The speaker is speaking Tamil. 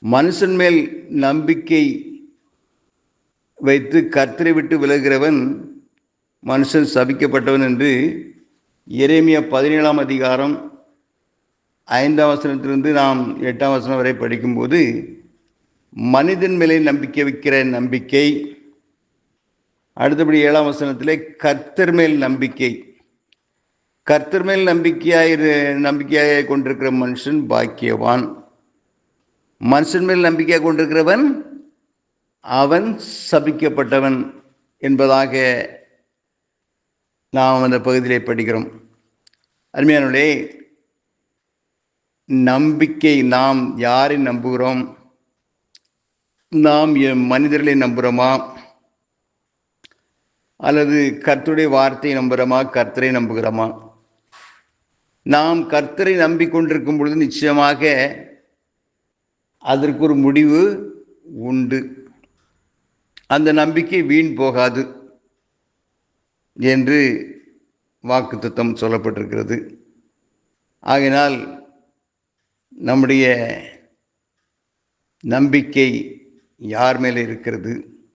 மனுஷன் மேல் நம்பிக்கை வைத்து கர்த்தரை விட்டு விலகிறவன் மனுஷன் சபிக்கப்பட்டவன் என்று எரேமியா 17ஆம் அதிகாரம் 5ஆம் வசனத்திலிருந்து நாம் 8ஆம் வசனம் வரை படிக்கும்போது மனிதன் மேலே நம்பிக்கை வைக்கிற நம்பிக்கை, அடுத்தபடி 7ஆம் வசனத்திலே கர்த்தர் மேல் நம்பிக்கை. கர்த்தர் மேல் நம்பிக்கையாக கொண்டிருக்கிற மனுஷன் பாக்கியவான். மனுஷன் மேல் நம்பிக்கையாக கொண்டிருக்கிறவன் அவன் சபிக்கப்பட்டவன் என்பதாக நாம் அந்த பகுதியிலே படிக்கிறோம். அருமையானவர்களே, நம்பிக்கை, நாம் யாரை நம்புகிறோம்? நாம் மனிதர்களை நம்புகிறோமா அல்லது கர்த்தருடைய வார்த்தையை நம்புகிறோமா, கர்த்தரை நம்புகிறோமா? நாம் கர்த்தரை நம்பிக்கொண்டிருக்கும் பொழுது நிச்சயமாக அதற்கு ஒரு முடிவு உண்டு. அந்த நம்பிக்கை வீண் போகாது என்று வாக்குத்தத்தம் சொல்லப்பட்டிருக்கிறது. ஆகையினால் நம்முடைய நம்பிக்கை யார் மேலே இருக்கிறது?